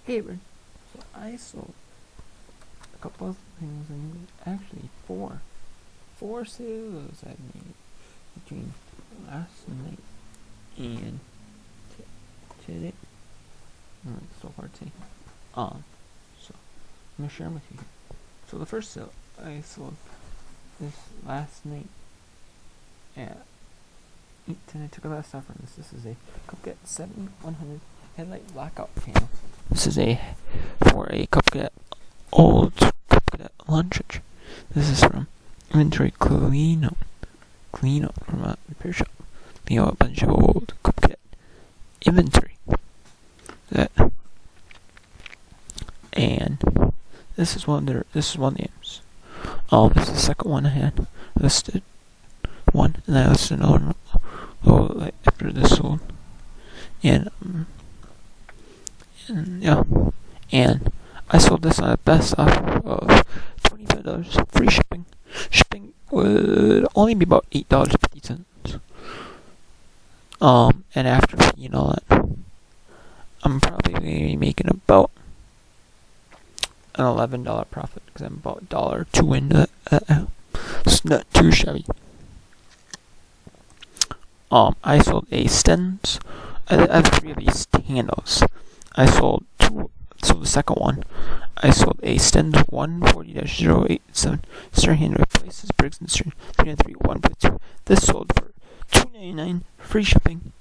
Hey, Aaron. So I sold a couple of things, and actually four sales I made between last night and today. It's so hard to say. So I'm gonna share them with you. So the first sale I sold this last night at 8:10. I took a lot of stuff from this. This is a Cupcat 7100 headlight blackout panel. This is for a Cupcat old Cupcat launch. This is from inventory cleanup from a repair shop. We have a bunch of old Cupcat inventory. And this is one of the names. This is the second one I had listed. One, and I listed another one after this one. And I sold this on a best offer of $25 free shipping. Shipping would only be about $8.50. And after fee and all that, I'm probably going to be making about an $11 profit because I'm about $1.02 into it. It's not too shabby. I sold a Stens. I have 3 of these handles. I sold 2. So the second one, I sold a Stens 140-087 steering handle replaces Briggs and String 393 1.2. This sold for $2.99 free shipping,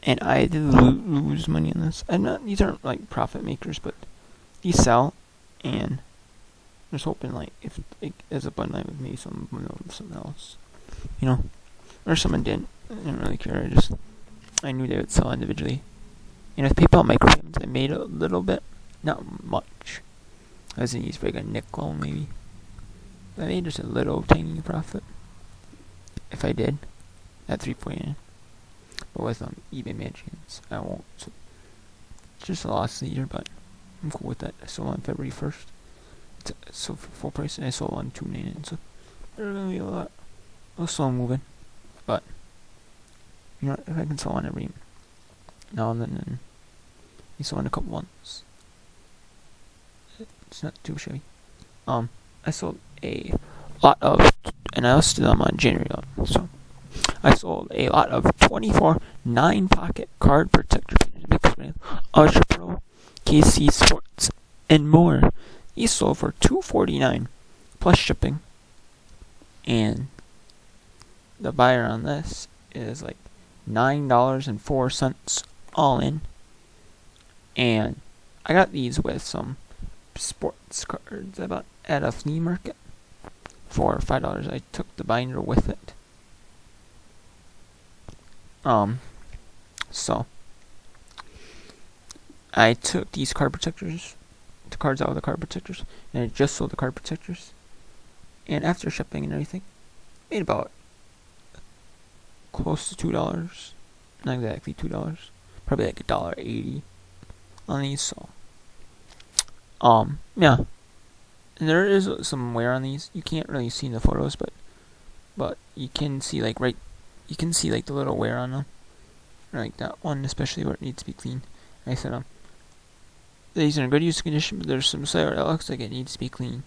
and I did lose money on this. These aren't like profit makers, but these sell, and I'm just hoping if as a button line with maybe something else, or someone didn't. I didn't really care. I knew they would sell individually. And with PayPal micropayments, I made a little bit, not much. I was gonna use like a nickel maybe. I made just a little tiny profit. If I did, at 3.9. But with eBay Magicians, I won't. So it's just a loss leader, but I'm cool with that. I sold on February 1st. So for full price, and I sold on $2.99. So there's gonna be a little slow moving, but if I can sell on every now and then, you sell on a couple ones. It's not too shabby. I sold a lot of, and I listed them on January 11th. So I sold a lot of 24 9-pocket card protector pages mixed with Ultra Pro, KC Sports, and more. These sold for $2.49 plus shipping, and the buyer on this is like $9.04 all in. And I got these with some sports cards I bought at a flea market for $5. I took the binder with it. So I took these card protectors, the cards out of the card protectors, and I just sold the card protectors. And after shipping and everything, made about close to $2. Not exactly $2. Probably like $1.80 on these. So, yeah. And there is some wear on these. You can't really see in the photos, but you can see you can see the little wear on them. Like that one, especially where it needs to be clean. I said, these are in good use condition, but there's some side where it looks like it needs to be clean.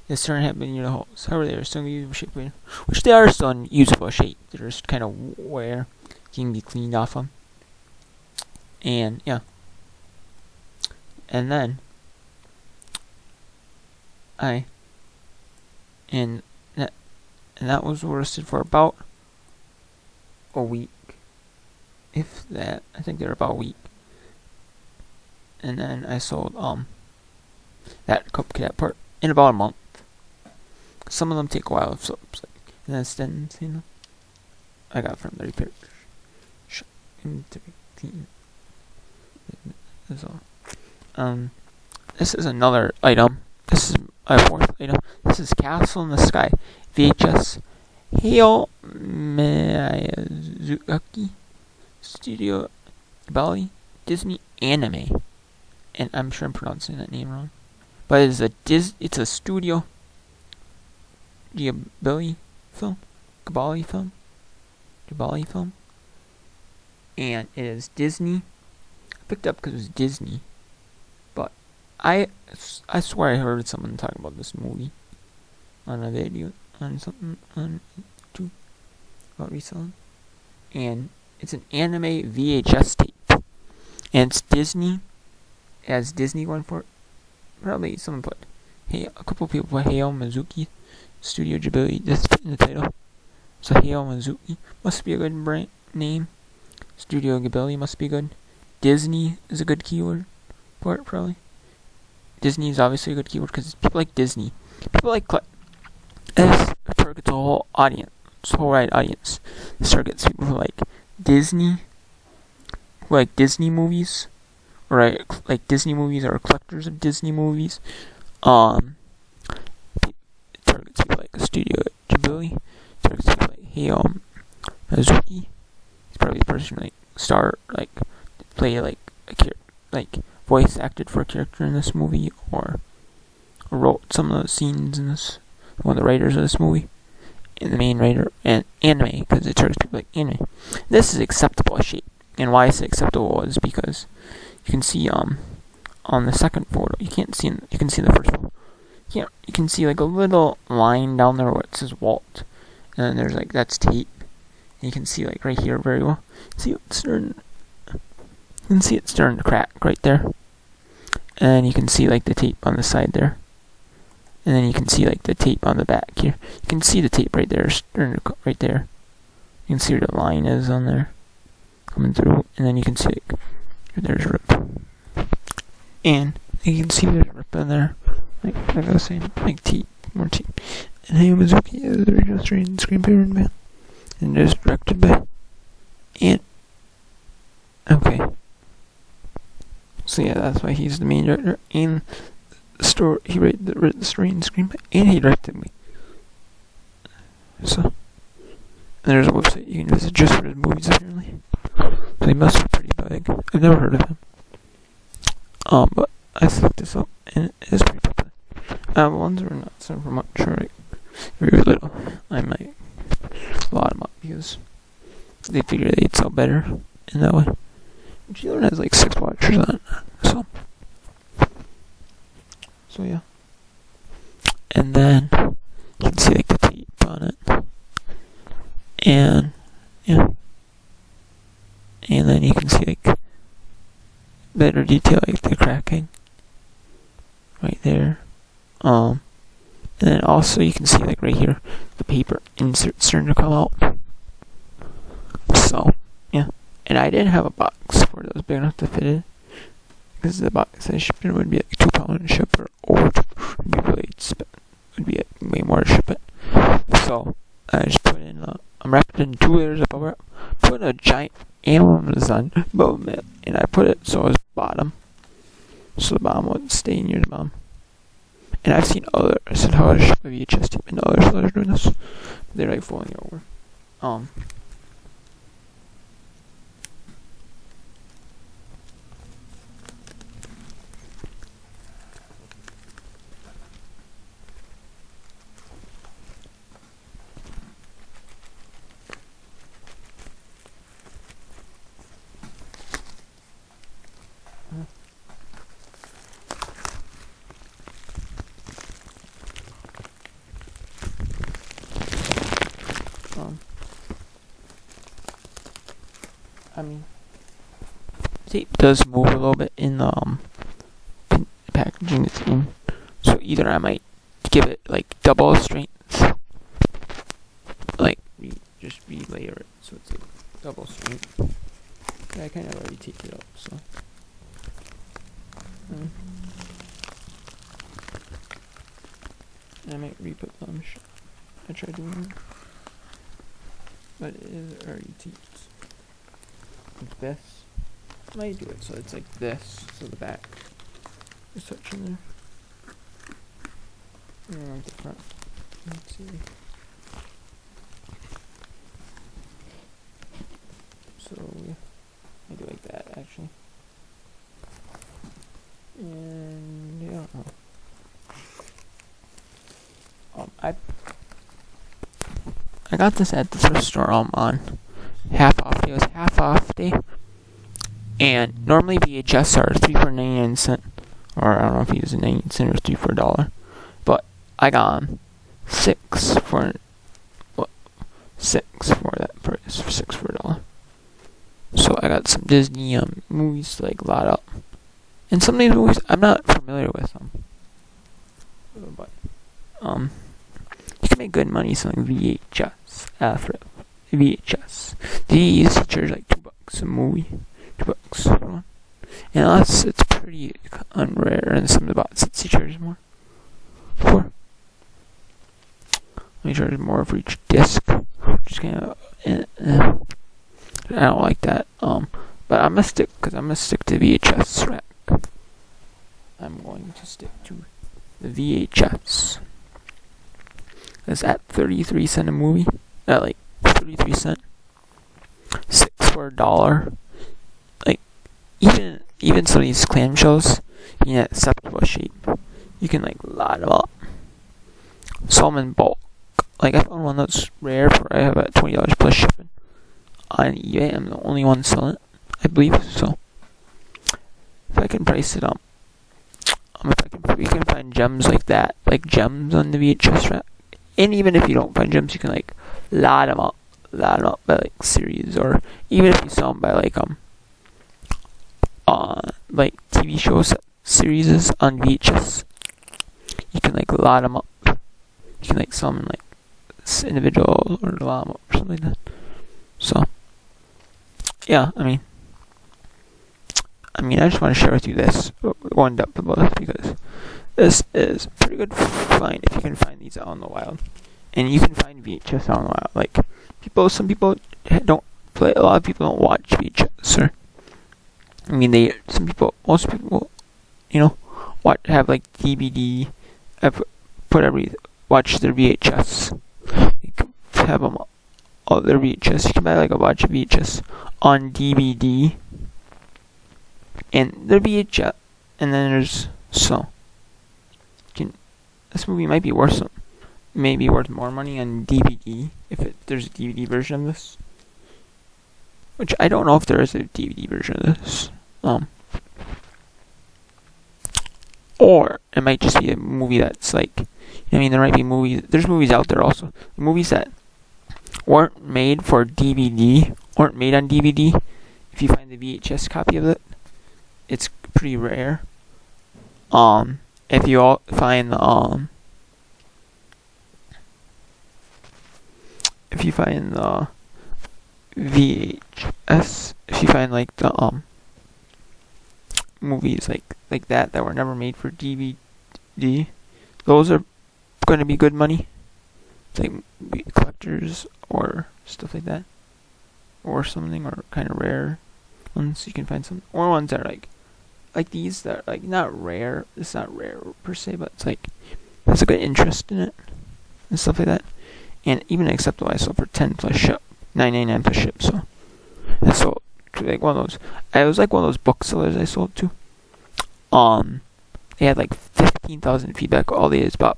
It's starting to happen near the holes. However, they are still in usable shape, which they are still in usable shape. They're just kind of wear. Can be cleaned off them. And yeah. And then that was listed for about a week. If that, I think they're about a week. And then I sold that Cupcat part in about a month. Some of them take a while, so and then Stens, I got from the repair shop to be clean. That's all. This is another item. This is my 4th item. This is Castle in the Sky VHS Hayao Miyazaki Studio Ghibli Disney anime, and I'm sure I'm pronouncing that name wrong, but it's a Studio Ghibli film, and it is Disney. I picked it up because it was Disney, but I swear I heard someone talk about this movie on a video on something on YouTube about reselling, and it's an anime VHS tape, and it's Disney. It has Disney going for it. Probably someone put, hey, a couple people put Hayao Mizuki Studio Ghibli just in the title. So Hayao Mizuki must be a good brand name. Studio Ghibli must be good. Disney is a good keyword for it, probably. Disney is obviously a good keyword because people like Disney. People like this targets a whole audience, whole wide audience. This targets people who like Disney, who like Disney movies, or like Disney movies or collectors of Disney movies. It targets people like Studio Ghibli. Targets people like Hayao Mizuki. He's probably the person who play voice acted for a character in this movie, or wrote some of the scenes in this. One of the writers of this movie, and the main writer, and anime, because it targets people like anime. This is acceptable shape, and why it's acceptable is because you can see on the second photo, you can see in the first photo, you can see like a little line down there where it says Walt, and then there's like that's tape, and you can see like right here very well. You can see it's starting to crack right there, and you can see like the tape on the side there. And then you can see like the tape on the back here. You can see the tape right there, right there. You can see where the line is on there, coming through. And then you can see like, there's a rip. And you can see there's a rip in there. Like I was saying, like tape, more tape. And Hayao Mizuki is the original screenplay man. And it is directed by okay. So yeah, that's why he's the main director. And he wrote the story and screenplay, and he directed me. So, and there's a website you can visit just for his movies, apparently. So he must be pretty big. I've never heard of him. But I looked this up, and it is pretty popular. The ones that are not so much, or like, very little, I might lot them up because they figure they'd sell better in that way. Which he has like 6 watchers on it, so. So yeah, and then you can see like the tape on it, and yeah, and then you can see like better detail, like the cracking right there. And then also you can see like right here the paper insert starting to come out. So yeah, and I didn't have a box for it that was big enough to fit it. Because the box I shipped in would be like £2 to ship, or would be way more to ship it. So I just put in, I'm wrapped in 2 layers of bubble wrap, put a giant Amazon bubble mat, and I put it so it was bottom, so the bottom wouldn't stay near the bottom. And I've seen others on how to ship a VHS tape, and others are doing this. They're like folding it over. I mean, tape does move a little bit in the packaging it's in, so either I might give it like double strength, like just relayer it so it's like double strength. I kind of already taped it up, so. I might re-put them. I tried doing it, but it is already taped. Like this. I might do it so it's like this, so the back is touching there. And like the front. Let's see. So yeah, I do like that actually. And yeah. I got this at the thrift store on half off day. It was half off day, and normally VHS are $3.99 or I don't know if he was a 19 cent or 3 for $1, but I got him 6 for what? 6 for that price, for 6 for $1. So I got some Disney movies to like lot up, and some of these movies I'm not familiar with them, but you can make good money selling VHS after VHS. These charge like $2 a movie, $2 for one, and unless it's pretty unrare, and some of the bots that charge more for. They charge more for each disc, which is kind of I don't like that. But I'm gonna stick to VHS rack. I'm going to stick to the VHS. It's at 33 cent a movie. Like 33 cent. 6 for $1. Like even some of these clamshells in acceptable shape, you can like lot them up. Some in bulk. Like I found one that's rare for I have at $20 plus shipping on eBay. I'm the only one selling it, I believe. So if I can price it if we can find gems like that, like gems on the VHS rack, and even if you don't find gems, you can like lot them up by like series, or even if you sell them by like TV shows series on VHS, you can like lot them up. You can like sell them in like individual or lot them up or something like that. So yeah, I mean, I just want to share with you this, go in depth about this, because this is a pretty good find if you can find these out in the wild. And you can find VHS out in the wild. Like, some people don't play, a lot of people don't watch VHS, or, most people, have like DVD, watch their VHS. You can have them all their VHS. You can buy like a watch of VHS on DVD, and the VHS, and then there's this movie might be worth more money on DVD if there's a DVD version of this, which I don't know if there is a DVD version of this, or it might just be a movie that's like, there might be there's movies out there also, movies that weren't made for DVD, weren't made on DVD. If you find the VHS copy of it, it's pretty rare. If you find the VHS, if you find like the movies like that were never made for DVD, those are going to be good money. It's like collectors or stuff like that, or something, or kind of rare ones. You can find some, or ones that are like these that are like not rare. It's not rare per se, but it's like there's a good interest in it and stuff like that. And even acceptable, I sold for 10 plus ship, $9.99 plus ship. So I sold to like one of those. I was like one of those booksellers I sold to. They had like 15,000 feedback all days about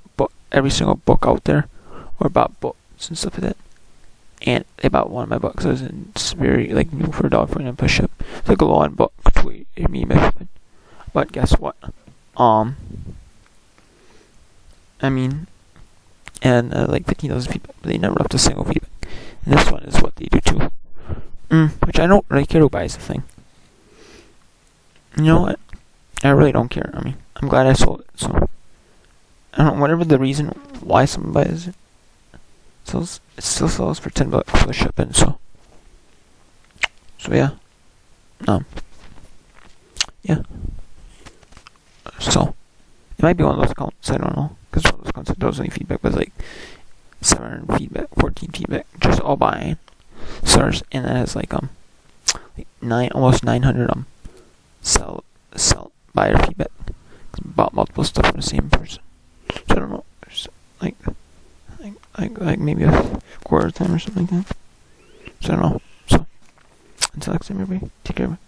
every single book out there, or about books and stuff like that. And they bought one of my books. It's very like new for $1.49 plus ship. It's like a long book to me, but guess what? And like 15,000 feedback, but they never left a single feedback. And this one is what they do too. Which I don't really care who buys the thing. You know what? I really don't care. I'm glad I sold it. So I don't know, whatever the reason why someone buys it, it still sells for $10 plus shipping. So yeah. Yeah. So it might be one of those accounts, I don't know, because one of those accounts that does any feedback, but like 700 feedback, 14 feedback, just all buying stars, and that has like almost 900 sell buyer feedback. Bought multiple stuff from the same person. So I don't know, like maybe a quarter time or something like that. So I don't know. So until next time, everybody, take care of it.